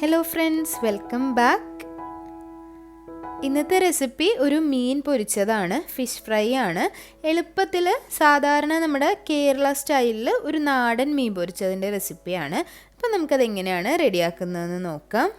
Hello friends, welcome back. ഇന്നത്തെ recipe ഒരു മീൻ പൊരിച്ചതാണ്, fish fry ആണ്. എളുപ്പത്തിൽ സാധാരണ നമ്മുടെ കേരള സ്റ്റൈലിൽ ഒരു നാടൻ മീൻ പൊരിച്ചതിൻ്റെ റെസിപ്പിയാണ്. അപ്പോൾ നമുക്കതെങ്ങനെയാണ് റെഡിയാക്കുന്നതെന്ന് നോക്കാം.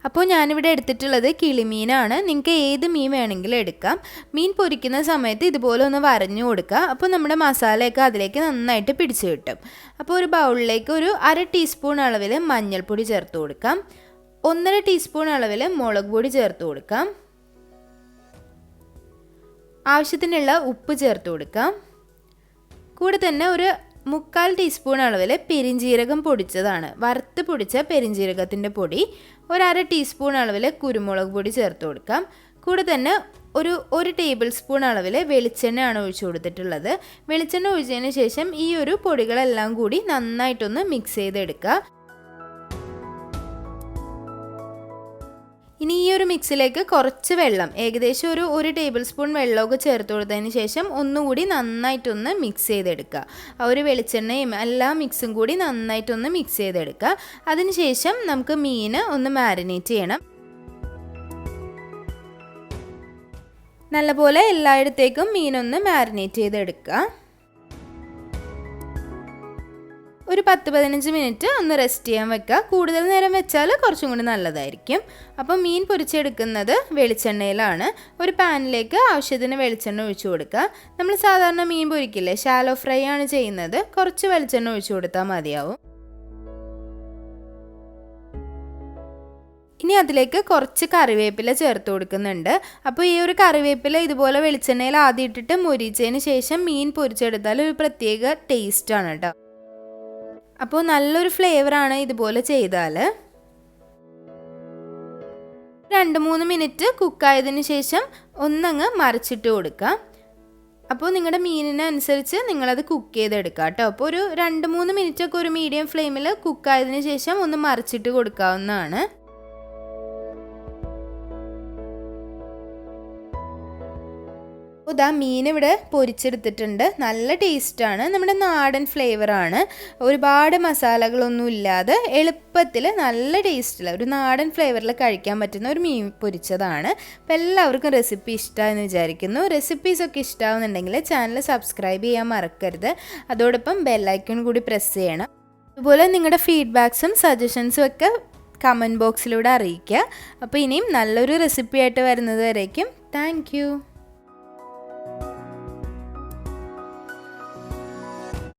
അപ്പോൾ ഞാനിവിടെ എടുത്തിട്ടുള്ളത് കിളിമീനാണ്. നിങ്ങൾക്ക് ഏത് മീൻ വേണമെങ്കിലും എടുക്കാം. മീൻ പൊരിക്കുന്ന സമയത്ത് ഇതുപോലെ ഒന്ന് വരഞ്ഞു കൊടുക്കുക. അപ്പോൾ നമ്മുടെ മസാലയൊക്കെ അതിലേക്ക് നന്നായിട്ട് പിടിച്ചു കിട്ടും. അപ്പോൾ ഒരു ബൗളിലേക്ക് ഒരു 1/2 ടീസ്പൂൺ അളവിൽ മഞ്ഞൾപ്പൊടി ചേർത്ത് കൊടുക്കാം. 1.5 ടീസ്പൂൺ അളവിൽ മുളക് പൊടി ചേർത്ത് കൊടുക്കാം. ആവശ്യത്തിനുള്ള ഉപ്പ് ചേർത്ത് കൊടുക്കാം. കൂടെ തന്നെ ഒരു 3/4 ടീസ്പൂൺ അളവിൽ പെരിഞ്ജീരകം പൊടിച്ചതാണ്, വറുത്ത് പൊടിച്ച പെരിഞ്ജീരകത്തിൻ്റെ പൊടി. 1/2 ടീസ്പൂൺ അളവിൽ കുരുമുളക് പൊടി ചേർത്ത് കൊടുക്കാം. കൂടെ തന്നെ ഒരു ടേബിൾ സ്പൂൺ അളവിൽ വെളിച്ചെണ്ണയാണ് ഒഴിച്ചു കൊടുത്തിട്ടുള്ളത്. വെളിച്ചെണ്ണ ഒഴിച്ചതിന് ശേഷം ഈ ഒരു പൊടികളെല്ലാം കൂടി നന്നായിട്ടൊന്ന് മിക്സ് ചെയ്തെടുക്കുക. ഇനി ഈ ഒരു മിക്സിലേക്ക് കുറച്ച് വെള്ളം, ഏകദേശം ഒരു ടേബിൾ സ്പൂൺ വെള്ളമൊക്കെ ചേർത്ത് കൊടുത്തതിന് ശേഷം ഒന്നുകൂടി നന്നായിട്ടൊന്ന് മിക്സ് ചെയ്തെടുക്കുക. ആ ഒരു വെളിച്ചെണ്ണയും എല്ലാ മിക്സും കൂടി നന്നായിട്ടൊന്ന് മിക്സ് ചെയ്തെടുക്കുക. അതിനുശേഷം നമുക്ക് മീൻ ഒന്ന് മാരിനേറ്റ് ചെയ്യണം. നല്ലപോലെ എല്ലായിടത്തേക്കും മീനൊന്ന് മാരിനേറ്റ് ചെയ്തെടുക്കുക. ഒരു 10-15 മിനിറ്റ് ഒന്ന് റെസ്റ്റ് ചെയ്യാൻ വെക്കുക. കൂടുതൽ നേരം വെച്ചാൽ കുറച്ചും കൂടി നല്ലതായിരിക്കും. അപ്പോൾ മീൻ പൊരിച്ചെടുക്കുന്നത് വെളിച്ചെണ്ണയിലാണ്. ഒരു പാനിലേക്ക് ആവശ്യത്തിന് വെളിച്ചെണ്ണ ഒഴിച്ചു കൊടുക്കുക. നമ്മൾ സാധാരണ മീൻ പൊരിക്കില്ലേ, ഷാലോ ഫ്രൈ ആണ് ചെയ്യുന്നത്. കുറച്ച് വെളിച്ചെണ്ണ ഒഴിച്ചു കൊടുത്താൽ മതിയാവും. ഇനി അതിലേക്ക് കുറച്ച് കറിവേപ്പില ചേർത്ത് കൊടുക്കുന്നുണ്ട്. അപ്പോൾ ഈ ഒരു കറിവേപ്പില ഇതുപോലെ വെളിച്ചെണ്ണയിൽ ആദ്യം ഇട്ടിട്ട് മൊരിച്ചതിന് ശേഷം മീൻ പൊരിച്ചെടുത്താൽ ഒരു പ്രത്യേക ടേസ്റ്റാണ് കേട്ടോ. അപ്പോൾ നല്ലൊരു ഫ്ലേവറാണ് ഇതുപോലെ ചെയ്താൽ. 2-3 മിനിറ്റ് കുക്കായതിന് ശേഷം ഒന്നങ്ങ് മറിച്ചിട്ട് കൊടുക്കുക. അപ്പോൾ നിങ്ങളുടെ മീനിനനുസരിച്ച് നിങ്ങളത് കുക്ക് ചെയ്തെടുക്കുക കേട്ടോ. അപ്പോൾ ഒരു 2-3 മിനിറ്റൊക്കെ ഒരു മീഡിയം ഫ്ലെയിമിൽ കുക്കായതിന് ശേഷം ഒന്ന് മറിച്ചിട്ട് കൊടുക്കാവുന്നതാണ്. ഇതാ മീൻ ഇവിടെ പൊരിച്ചെടുത്തിട്ടുണ്ട്. നല്ല ടേസ്റ്റാണ്, നമ്മുടെ നാടൻ ഫ്ലേവറാണ്. ഒരുപാട് മസാലകളൊന്നും ഇല്ലാതെ എളുപ്പത്തിൽ നല്ല ടേസ്റ്റിൽ ഒരു നാടൻ ഫ്ലേവറിൽ കഴിക്കാൻ പറ്റുന്ന ഒരു മീൻ പൊരിച്ചതാണ്. അപ്പോൾ എല്ലാവർക്കും റെസിപ്പി ഇഷ്ടമായെന്ന് വിചാരിക്കുന്നു. റെസിപ്പീസൊക്കെ ഇഷ്ടമാവുന്നുണ്ടെങ്കിൽ ചാനൽ സബ്സ്ക്രൈബ് ചെയ്യാൻ മറക്കരുത്. അതോടൊപ്പം ബെല്ലൈക്കൺ കൂടി പ്രസ് ചെയ്യണം. അതുപോലെ നിങ്ങളുടെ ഫീഡ്ബാക്സും സജഷൻസും ഒക്കെ കമൻറ്റ് ബോക്സിലൂടെ അറിയിക്കുക. അപ്പോൾ ഇനിയും നല്ലൊരു റെസിപ്പി ആയിട്ട് വരുന്നത് വരേക്കും താങ്ക് യു.